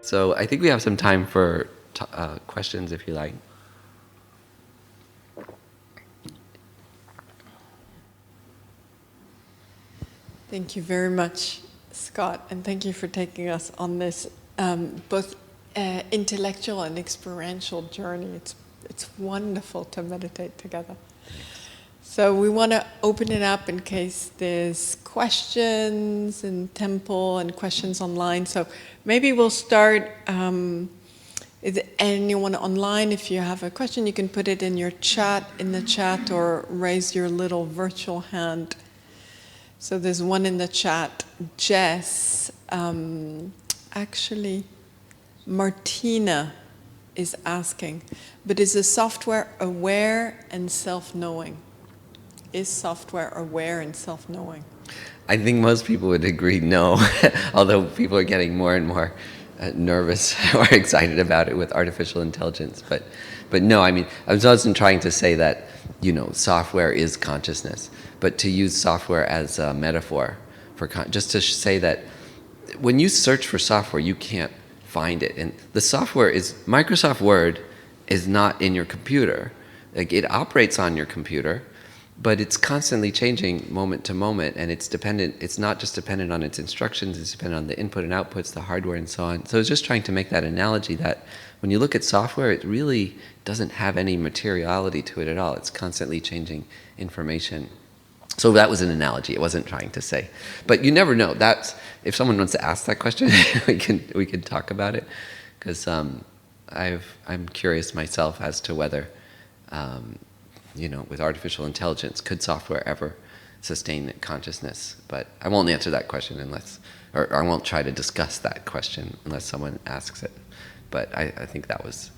So I think we have some time for questions if you like. Thank you very much, Scott, and thank you for taking us on this both intellectual and experiential journey. It's wonderful to meditate together. So we want to open it up in case there's questions in temple and questions online. So maybe we'll start. Is anyone online? If you have a question, you can put it in the chat, or raise your little virtual hand. So there's one in the chat. Jess, actually, Martina is asking, but is the software aware and self-knowing? Is software aware and self-knowing? I think most people would agree no, although people are getting more and more nervous or excited about it with artificial intelligence. But no, I mean, I wasn't trying to say that, software is consciousness, but to use software as a metaphor for just to say that when you search for software, you can't find it. And the software is, Microsoft Word is not in your computer. Like, it operates on your computer, but it's constantly changing moment to moment, and it's not just dependent on its instructions, it's dependent on the input and outputs, the hardware and so on. So I was just trying to make that analogy that when you look at software, it really doesn't have any materiality to it at all. It's constantly changing information. So that was an analogy. It wasn't trying to say. But you never know. If someone wants to ask that question, we can talk about it, because I'm curious myself as to whether with artificial intelligence, could software ever sustain consciousness? But I won't answer that question or I won't try to discuss that question unless someone asks it. But I think that was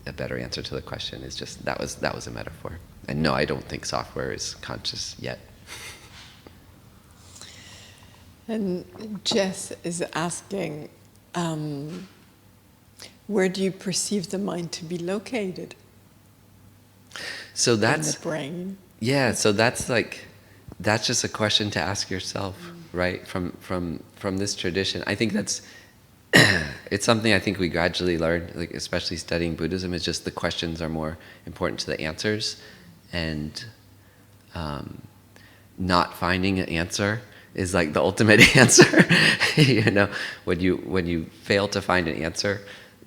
a better answer to the question. Is just that was a metaphor. And no, I don't think software is conscious yet. And Jess is asking, where do you perceive the mind to be located? So that's in the brain. Yeah, so that's just a question to ask yourself, right? From this tradition. I think that's it's something I think we gradually learn, like especially studying Buddhism, is just the questions are more important to the answers, and not finding an answer is like the ultimate answer. When you fail to find an answer,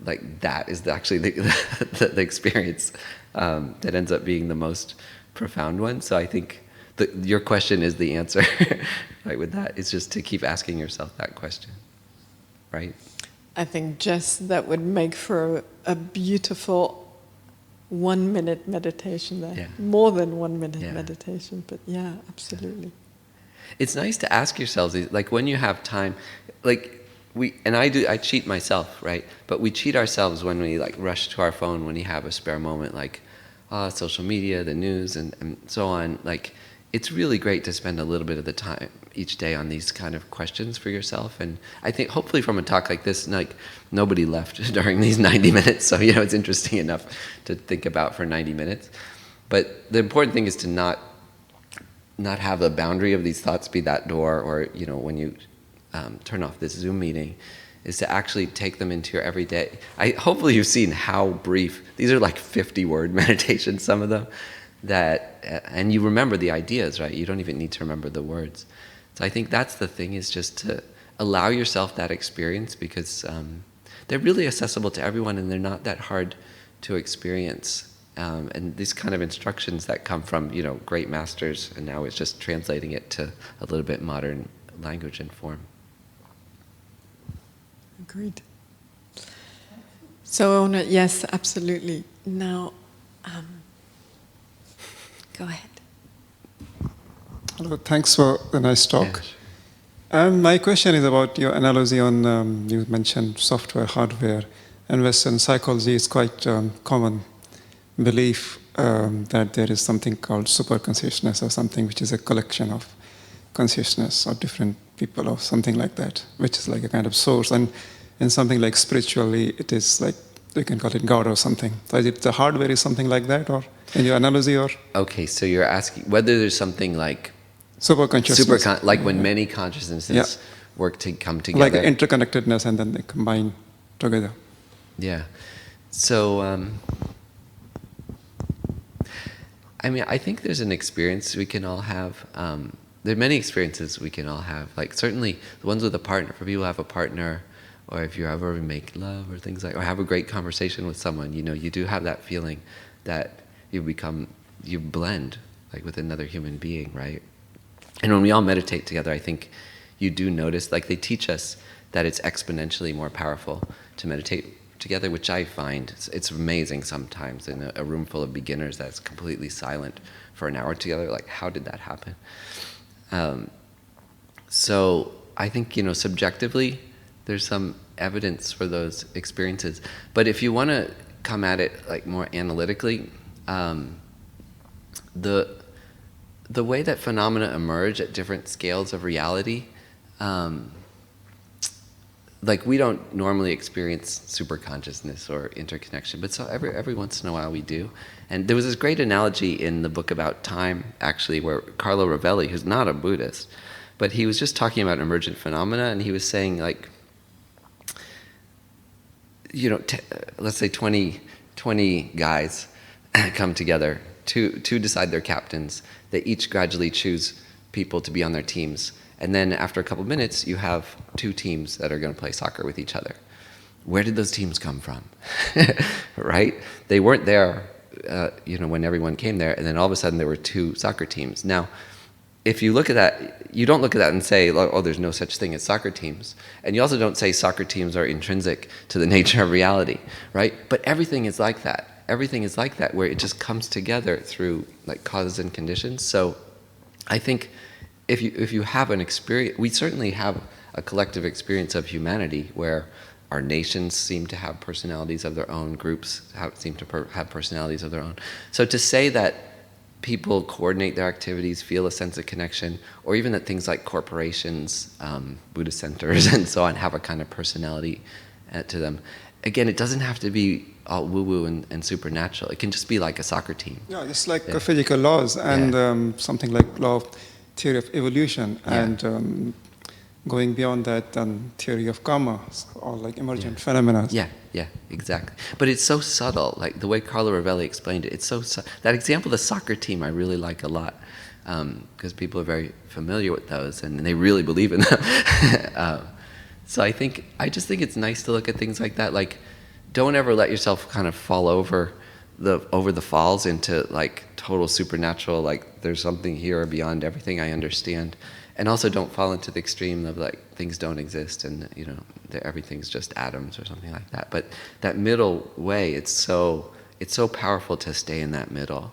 like that is actually the experience that ends up being the most profound one. So I think your question is the answer, right? With that, it's just to keep asking yourself that question, right? I think just that would make for a beautiful 1 minute meditation there. Yeah. More than 1 minute meditation, but yeah, absolutely. Yeah. It's nice to ask yourselves, like when you have time, like I cheat myself, right? But we cheat ourselves when we like rush to our phone when you have a spare moment, like social media, the news, and so on. Like, it's really great to spend a little bit of the time each day on these kind of questions for yourself. And I think hopefully from a talk like this, like nobody left during these 90 minutes. So, it's interesting enough to think about for 90 minutes. But the important thing is to not have a boundary of these thoughts be that door, or, when you turn off this Zoom meeting, is to actually take them into your everyday. Hopefully you've seen how brief, these are like 50-word meditations, some of them, and you remember the ideas, right? You don't even need to remember the words. So I think that's the thing, is just to allow yourself that experience, because they're really accessible to everyone, and they're not that hard to experience. And these kind of instructions that come from, great masters, and now it's just translating it to a little bit modern language and form. Agreed. So, yes, absolutely. Now, go ahead. Hello, thanks for the nice talk. My question is about your analogy on, you mentioned software, hardware, and Western psychology is quite common belief that there is something called superconsciousness, or something which is a collection of consciousness of different people or something like that, which is like a kind of source. And in something like spiritually, it is like, you can call it God or something. So is it the hardware is something like that, or in your analogy, or? Okay, so you're asking whether there's something like superconsciousness. Like when many consciousnesses work to come together. Like interconnectedness, and then they combine together. Yeah. So, I mean, I think there's an experience we can all have. There are many experiences we can all have. Like certainly the ones with a partner, for people who have a partner, or if you ever make love or things like, or have a great conversation with someone, you know, you do have that feeling that you blend like with another human being, right? And when we all meditate together, I think you do notice, like they teach us that it's exponentially more powerful to meditate together, which I find it's amazing sometimes in a room full of beginners that's completely silent for an hour together. Like, how did that happen? So I think, you know, subjectively, there's some evidence for those experiences. But if you want to come at it like more analytically, the way that phenomena emerge at different scales of reality, like we don't normally experience super consciousness or interconnection, but so every once in a while we do. And there was this great analogy in the book about time, actually, where Carlo Rovelli, who's not a Buddhist, but he was just talking about emergent phenomena, and he was saying, like, you know, let's say 20 guys come together to decide their captains. They each gradually choose people to be on their teams. And then after a couple minutes, you have 2 teams that are going to play soccer with each other. Where did those teams come from? Right? They weren't there, you know, when everyone came there, and then all of a sudden there were 2 soccer teams. Now, if you look at that, you don't look at that and say, oh, there's no such thing as soccer teams. And you also don't say soccer teams are intrinsic to the nature of reality, right? But everything is like that. Everything is like that, where it just comes together through like causes and conditions. So I think if you have an experience, we certainly have a collective experience of humanity where our nations seem to have personalities of their own, groups seem to have personalities of their own. So to say that people coordinate their activities, feel a sense of connection, or even that things like corporations, Buddhist centers, and so on have a kind of personality to them. Again, it doesn't have to be all woo-woo and supernatural. It can just be like a soccer team. Yeah, just like physical laws and something like law of theory of evolution and going beyond that, theory of karma or like emergent phenomena. Yeah, exactly. But it's so subtle, like the way Carlo Rovelli explained it. It's so that example of the soccer team I really like a lot because people are very familiar with those and they really believe in them. So I just think it's nice to look at things like that. Like, don't ever let yourself kind of fall over the falls into like total supernatural, like there's something here beyond everything I understand. And also don't fall into the extreme of like things don't exist and, you know, everything's just atoms or something like that. But that middle way, it's so powerful to stay in that middle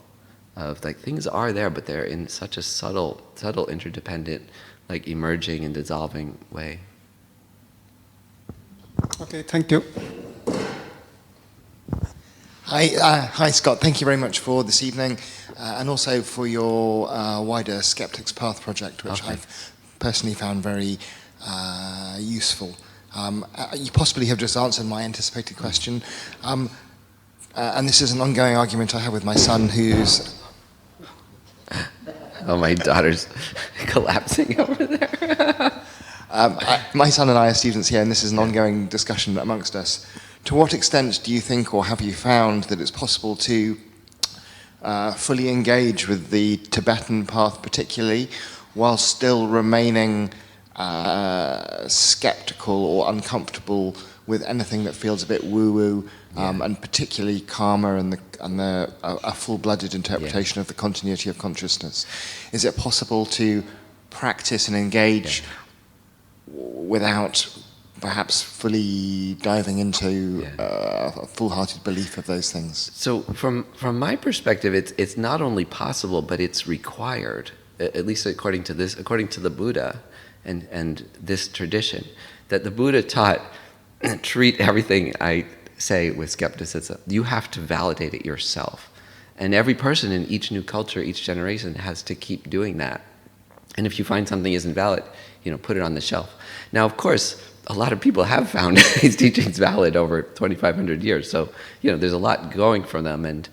of like things are there, but they're in such a subtle interdependent, like emerging and dissolving way. Okay, thank you. Hi, Scott. Thank you very much for this evening, and also for your wider Skeptic's Path project, which I've personally found very useful. You possibly have just answered my anticipated question, and this is an ongoing argument I have with my son, who's... Oh, my daughter's collapsing over there. My son and I are students here, and this is an ongoing discussion amongst us. To what extent do you think, or have you found, that it's possible to fully engage with the Tibetan path particularly, while still remaining skeptical or uncomfortable with anything that feels a bit woo-woo, and particularly karma and a full-blooded interpretation of the continuity of consciousness? Is it possible to practice and engage without perhaps fully diving into a full-hearted belief of those things? So from my perspective, it's not only possible, but it's required, at least according to the Buddha and this tradition, that the Buddha taught, treat everything I say with skepticism. You have to validate it yourself. And every person in each new culture, each generation has to keep doing that. And if you find something isn't valid, you know, put it on the shelf. Now, of course, a lot of people have found these teachings valid over 2,500 years. So, you know, there's a lot going for them. And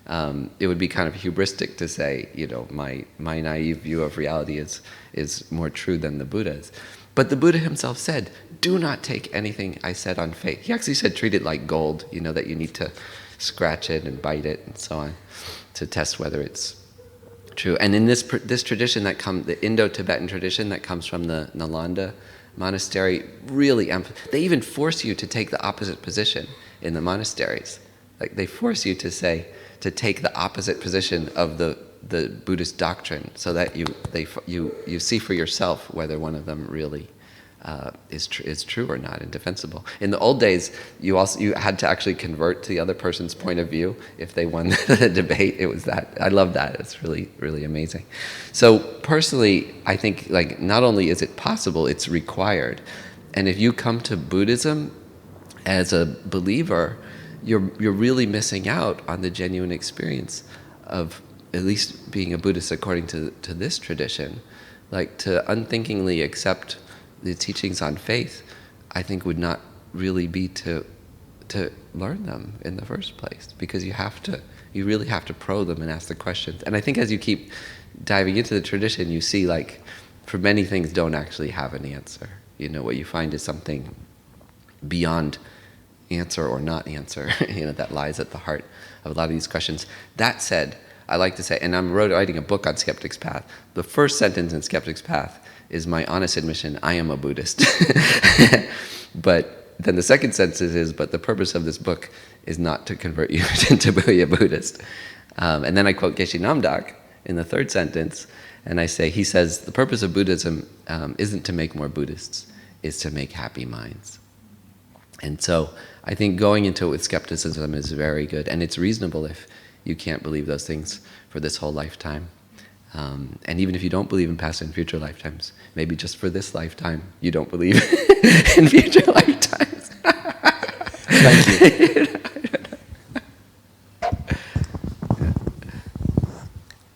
It would be kind of hubristic to say, my naive view of reality is more true than the Buddha's. But the Buddha himself said, do not take anything I said on faith. He actually said, treat it like gold, that you need to scratch it and bite it and so on to test whether it's true. And in this tradition the Indo-Tibetan tradition that comes from the Nalanda monastery, really, they even force you to take the opposite position in the monasteries. Like they force you to take the opposite position of the Buddhist doctrine, so that you see for yourself whether one of them really is true or not, and defensible. In the old days, you had to actually convert to the other person's point of view if they won the debate. It was that. I love that. It's really, really amazing. So personally, I think not only is it possible, it's required. And if you come to Buddhism as a believer, you're really missing out on the genuine experience of at least being a Buddhist according to this tradition. To unthinkingly accept the teachings on faith, I think would not really be to learn them in the first place, because you really have to probe them and ask the questions. And I think as you keep diving into the tradition, you see for many things don't actually have an answer. What you find is something beyond answer or not answer, that lies at the heart of a lot of these questions. That said, I like to say, and I'm writing a book on Skeptic's Path, the first sentence in Skeptic's Path is my honest admission, I am a Buddhist. But then the second sentence is, but the purpose of this book is not to convert you to be a Buddhist. And then I quote Geshe Namdak in the third sentence, and I say, he says, the purpose of Buddhism isn't to make more Buddhists, it's to make happy minds. And so I think going into it with skepticism is very good, and it's reasonable if you can't believe those things for this whole lifetime. And even if you don't believe in past and future lifetimes, maybe just for this lifetime, you don't believe in future lifetimes. Thank you.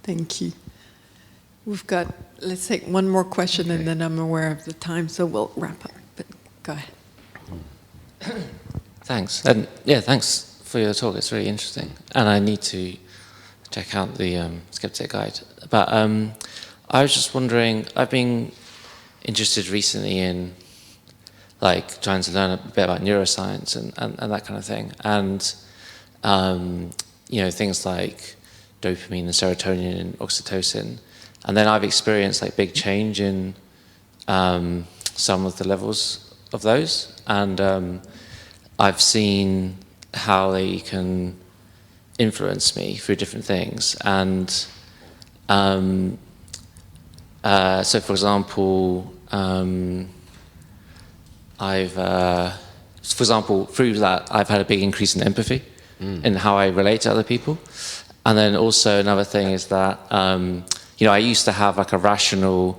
Thank you. Let's take one more question, and then I'm aware of the time, so we'll wrap up. But go ahead. Thanks. And thanks for your talk. It's really interesting. And I need to check out the Skeptic Guide. But I was just wondering, I've been interested recently in trying to learn a bit about neuroscience and that kind of thing. And things like dopamine and serotonin and oxytocin. And then I've experienced big change in some of the levels of those. And I've seen how they can influence me through different things. And so, for example, through that, I've had a big increase in empathy in how I relate to other people. And then also another thing is that, I used to have a rational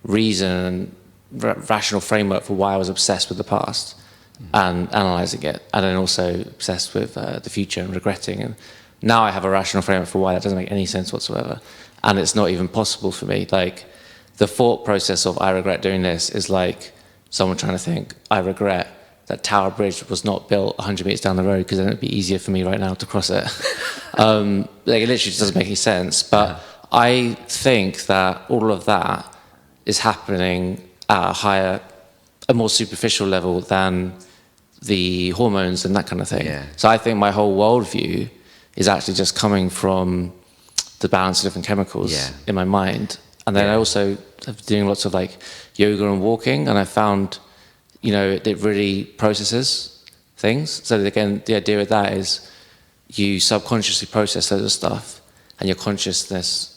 reason, rational framework for why I was obsessed with the past and analyzing it, and then also obsessed with the future and regretting. And now I have a rational framework for why that doesn't make any sense whatsoever, and it's not even possible for me. The thought process of I regret doing this is like someone trying to think, I regret that Tower Bridge was not built 100 meters down the road because then it'd be easier for me right now to cross it. It literally just doesn't make any sense. But I think that all of that is happening at a more superficial level than the hormones and that kind of thing. Yeah. So I think my whole worldview is actually just coming from the balance of different chemicals in my mind. And then I also have been doing lots of yoga and walking, and I found, it really processes things. So again, the idea with that is you subconsciously process loads of stuff, and your consciousness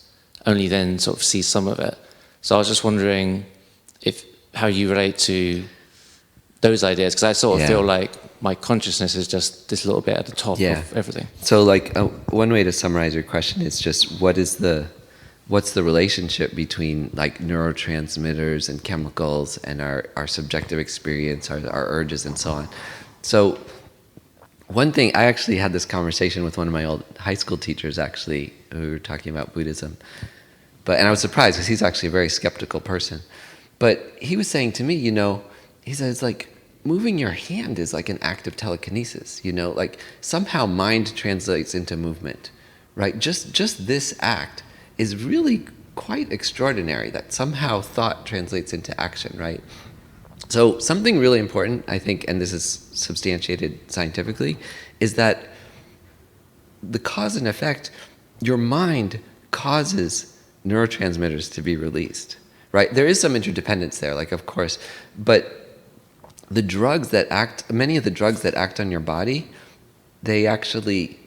only then sort of sees some of it. So I was just wondering how you relate to those ideas, because I sort of feel like my consciousness is just this little bit at the top of everything. So one way to summarize your question is just what's the relationship between neurotransmitters and chemicals and our subjective experience, our urges and so on. So one thing, I actually had this conversation with one of my old high school teachers actually, who were talking about Buddhism. And I was surprised because he's actually a very skeptical person. But he was saying to me, he says moving your hand is like an act of telekinesis, somehow mind translates into movement, right? Just this act is really quite extraordinary, that somehow thought translates into action, right? So something really important, I think, and this is substantiated scientifically, is that the cause and effect, your mind causes neurotransmitters to be released, right? There is some interdependence there, like, of course, but the drugs that act, many of the drugs that act on your body, they actually,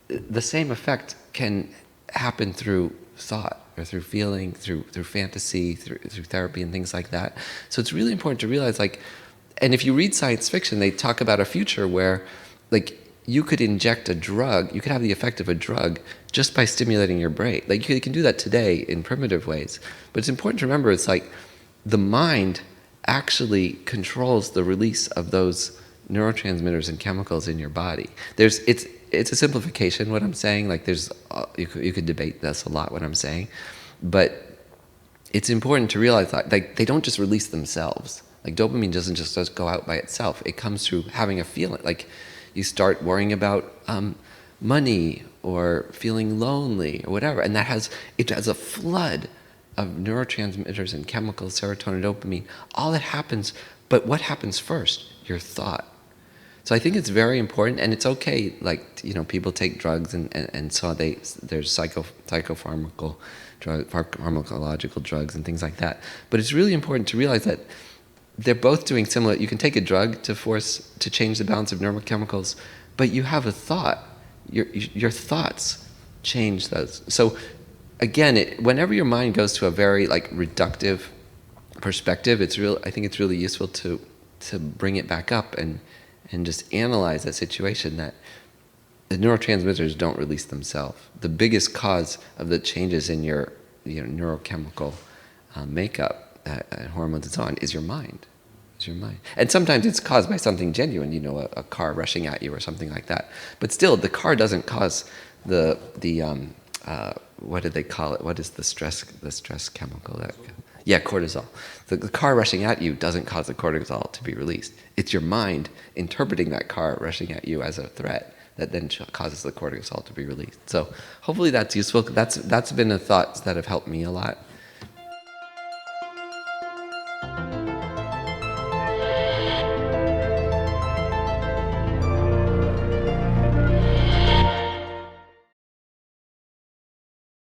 the same effect can happen through thought or through feeling, through fantasy, through therapy and things like that. So it's really important to realize, like, and if you read science fiction, they talk about a future where, like, you could inject a drug, you could have the effect of a drug just by stimulating your brain. Like, you can do that today in primitive ways. But it's important to remember, it's like the mind actually controls the release of those neurotransmitters and chemicals in your body. It's a simplification, what I'm saying. Like, you could debate this a lot, what I'm saying. But it's important to realize that, like, they don't just release themselves. Like, dopamine doesn't just go out by itself. It comes through having a feeling. Like, you start worrying about money or feeling lonely or whatever, and it has a flood of neurotransmitters and chemicals, serotonin, dopamine, all that happens. But what happens first? Your thought. So I think it's very important, and it's okay, like, you know, people take drugs and so there's psychopharmacological drugs and things like that. But it's really important to realize that they're both doing similar. You can take a drug to change the balance of neurochemicals, but you have a thought. Your thoughts change those. So again, whenever your mind goes to a very, like, reductive perspective, I think it's really useful to bring it back up and just analyze that situation, that the neurotransmitters don't release themselves. The biggest cause of the changes in your neurochemical makeup, hormones and so on, is your mind. And sometimes it's caused by something genuine, a car rushing at you or something like that. But still, the car doesn't cause the what do they call it? What is the stress chemical? Cortisol. The car rushing at you doesn't cause the cortisol to be released. It's your mind interpreting that car rushing at you as a threat that then causes the cortisol to be released. So hopefully that's useful. That's been the thoughts that have helped me a lot.